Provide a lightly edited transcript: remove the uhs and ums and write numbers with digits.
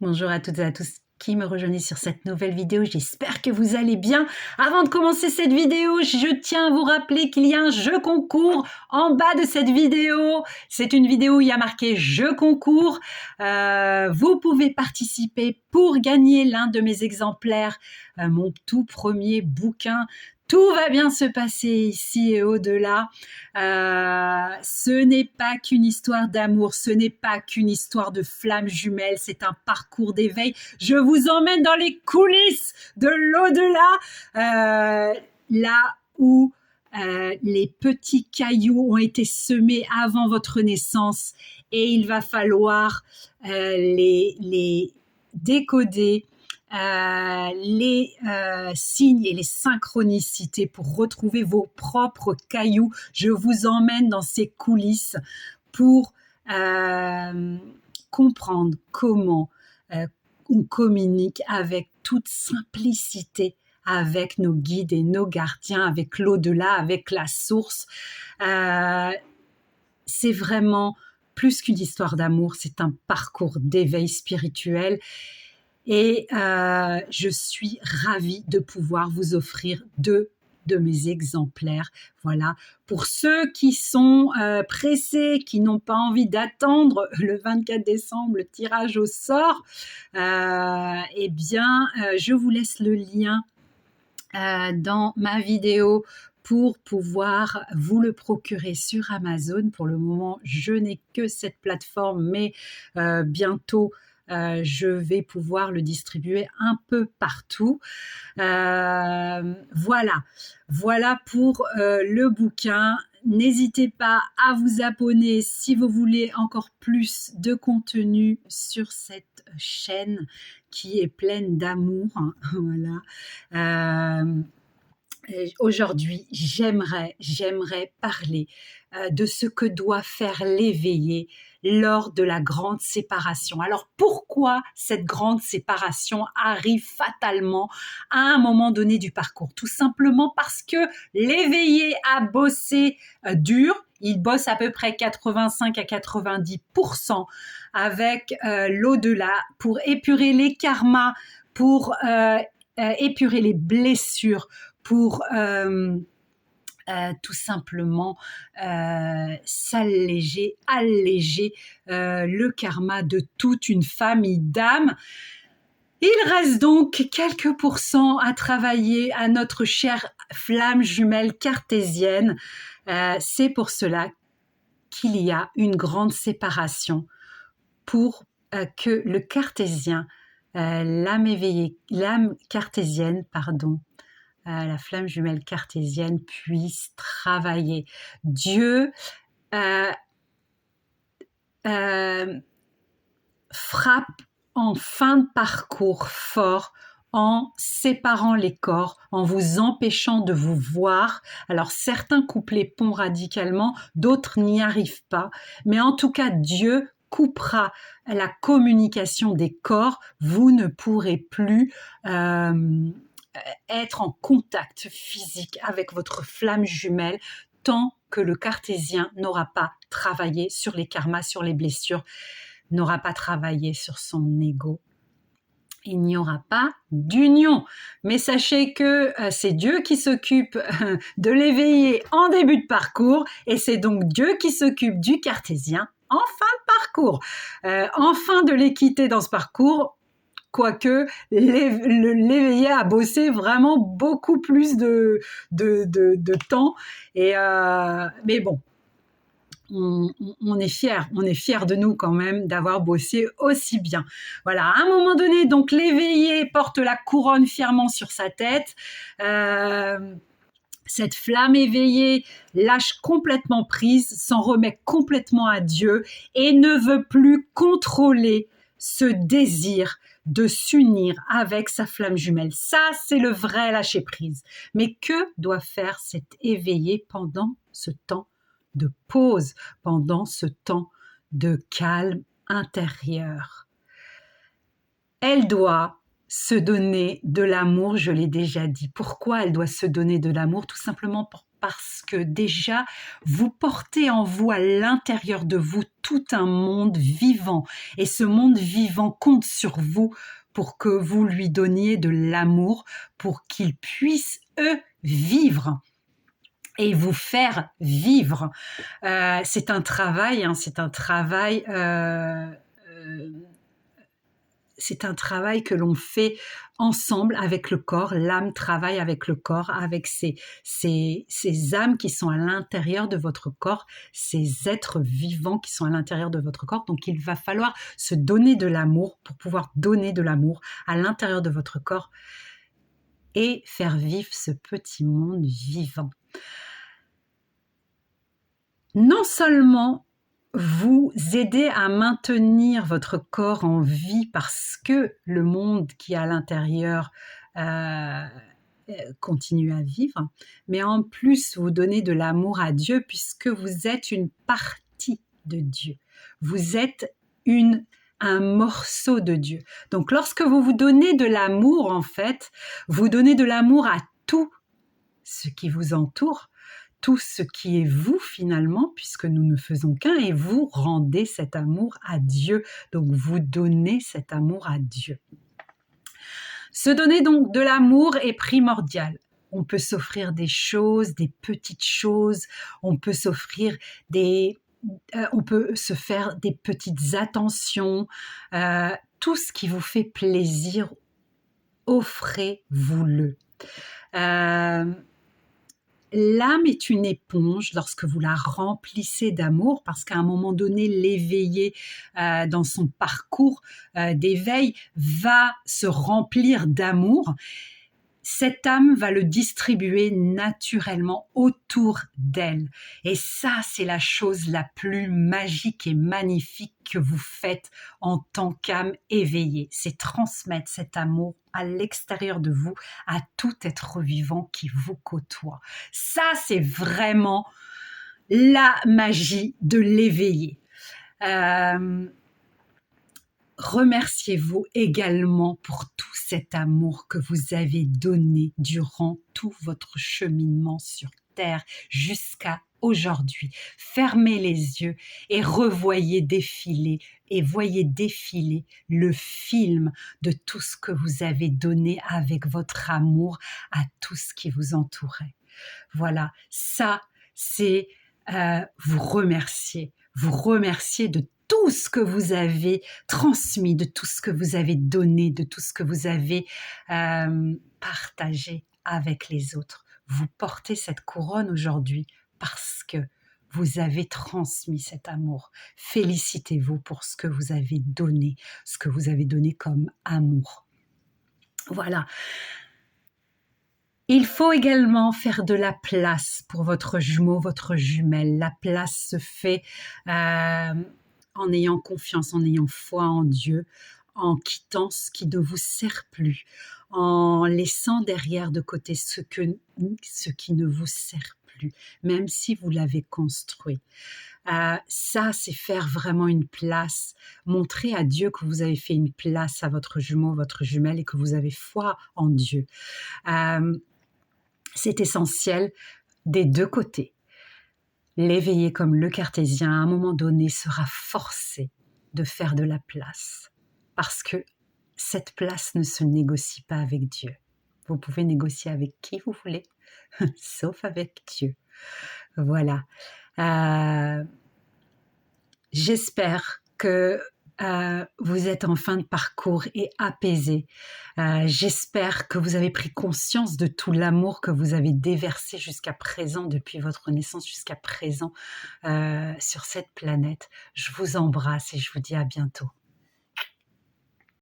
Bonjour à toutes et à tous qui me rejoignent sur cette nouvelle vidéo. J'espère que vous allez bien. Avant de commencer cette vidéo, je tiens à vous rappeler qu'il y a un jeu concours en bas de cette vidéo. C'est une vidéo où il y a marqué jeu concours. Vous pouvez participer pour gagner l'un de mes exemplaires, mon tout premier bouquin. Tout va bien se passer ici et au-delà. Ce n'est pas qu'une histoire d'amour, ce n'est pas qu'une histoire de flammes jumelles, c'est un parcours d'éveil. Je vous emmène dans les coulisses de l'au-delà, là où les petits cailloux ont été semés avant votre naissance et il va falloir les décoder, les signes et les synchronicités pour retrouver vos propres cailloux. Je vous emmène dans ces coulisses pour comprendre comment on communique avec toute simplicité avec nos guides et nos gardiens, avec l'au-delà, avec la source. C'est vraiment plus qu'une histoire d'amour, c'est un parcours d'éveil spirituel. Et je suis ravie de pouvoir vous offrir 2 de mes exemplaires. Voilà, pour ceux qui sont pressés, qui n'ont pas envie d'attendre le 24 décembre, le tirage au sort, eh bien, je vous laisse le lien dans ma vidéo pour pouvoir vous le procurer sur Amazon. Pour le moment, je n'ai que cette plateforme, mais bientôt, je vais pouvoir le distribuer un peu partout. Voilà pour le bouquin. N'hésitez pas à vous abonner si vous voulez encore plus de contenu sur cette chaîne qui est pleine d'amour. Voilà. Aujourd'hui, j'aimerais parler de ce que doit faire l'éveillé lors de la grande séparation. Alors pourquoi cette grande séparation arrive fatalement à un moment donné du parcours? Tout simplement parce que l'éveillé a bossé dur. Il bosse à peu près 85 à 90% avec l'au-delà pour épurer les karmas, pour épurer les blessures, pour tout simplement alléger le karma de toute une famille d'âmes. Il reste donc quelques pourcents à travailler à notre chère flamme jumelle cartésienne. C'est pour cela qu'il y a une grande séparation pour que le cartésien, l'âme cartésienne, la flamme jumelle cartésienne puisse travailler. Dieu frappe en fin de parcours fort en séparant les corps, en vous empêchant de vous voir. Alors certains coupent les ponts radicalement, d'autres n'y arrivent pas. Mais en tout cas, Dieu coupera la communication des corps. Vous ne pourrez plus être en contact physique avec votre flamme jumelle tant que le cartésien n'aura pas travaillé sur les karmas, sur les blessures, n'aura pas travaillé sur son ego. Il n'y aura pas d'union. Mais sachez que c'est Dieu qui s'occupe de l'éveiller en début de parcours et c'est donc Dieu qui s'occupe du cartésien en fin de parcours. Enfin de l'équité dans ce parcours, quoique l'éveillé a bossé vraiment beaucoup plus de temps. Mais bon, on est fiers de nous quand même d'avoir bossé aussi bien. Voilà, à un moment donné, donc l'éveillé porte la couronne fièrement sur sa tête. Cette flamme éveillée lâche complètement prise, s'en remet complètement à Dieu et ne veut plus contrôler ce désir de s'unir avec sa flamme jumelle. Ça, c'est le vrai lâcher-prise. Mais que doit faire cet éveillé pendant ce temps de pause, pendant ce temps de calme intérieur? Elle doit se donner de l'amour, je l'ai déjà dit. Pourquoi elle doit se donner de l'amour? Tout simplement parce que déjà, vous portez en vous, à l'intérieur de vous, tout un monde vivant. Et ce monde vivant compte sur vous pour que vous lui donniez de l'amour, pour qu'ils puissent, eux, vivre et vous faire vivre. C'est un travail, hein, c'est un travail que l'on fait ensemble avec le corps. L'âme travaille avec le corps, avec ces âmes qui sont à l'intérieur de votre corps, ces êtres vivants qui sont à l'intérieur de votre corps. Donc il va falloir se donner de l'amour pour pouvoir donner de l'amour à l'intérieur de votre corps et faire vivre ce petit monde vivant. Non seulement vous aidez à maintenir votre corps en vie parce que le monde qui est à l'intérieur continue à vivre, mais en plus vous donnez de l'amour à Dieu puisque vous êtes une partie de Dieu. Vous êtes un morceau de Dieu. Donc lorsque vous vous donnez de l'amour, en fait, vous donnez de l'amour à tout ce qui vous entoure, tout ce qui est vous finalement, puisque nous ne faisons qu'un, et vous rendez cet amour à Dieu. Donc vous donnez cet amour à Dieu. Se donner donc de l'amour est primordial. On peut s'offrir des choses, des petites choses, on peut s'offrir on peut se faire des petites attentions, tout ce qui vous fait plaisir, offrez-vous-le. L'âme est une éponge lorsque vous la remplissez d'amour, parce qu'à un moment donné, l'éveillé dans son parcours d'éveil va se remplir d'amour. Cette âme va le distribuer naturellement autour d'elle. Et ça, c'est la chose la plus magique et magnifique que vous faites en tant qu'âme éveillée. C'est transmettre cet amour à l'extérieur de vous, à tout être vivant qui vous côtoie. Ça, c'est vraiment la magie de l'éveillé. Remerciez-vous également pour tout cet amour que vous avez donné durant tout votre cheminement sur Terre jusqu'à aujourd'hui. Fermez les yeux et revoyez défiler et voyez défiler le film de tout ce que vous avez donné avec votre amour à tout ce qui vous entourait. Voilà, ça c'est vous remercier de tout ce que vous avez transmis, de tout ce que vous avez donné, de tout ce que vous avez partagé avec les autres. Vous portez cette couronne aujourd'hui parce que vous avez transmis cet amour. Félicitez-vous pour ce que vous avez donné comme amour. Voilà. Il faut également faire de la place pour votre jumeau, votre jumelle. La place se fait en ayant confiance, en ayant foi en Dieu, en quittant ce qui ne vous sert plus, en laissant derrière de côté ce qui ne vous sert plus, même si vous l'avez construit. Ça, c'est faire vraiment une place, montrer à Dieu que vous avez fait une place à votre jumeau, votre jumelle et que vous avez foi en Dieu. C'est essentiel des deux côtés. L'éveillé comme le cartésien, à un moment donné, sera forcé de faire de la place parce que cette place ne se négocie pas avec Dieu. Vous pouvez négocier avec qui vous voulez, sauf avec Dieu. Voilà. J'espère que vous êtes en fin de parcours et apaisé. J'espère que vous avez pris conscience de tout l'amour que vous avez déversé jusqu'à présent, depuis votre naissance jusqu'à présent sur cette planète. Je vous embrasse et je vous dis à bientôt.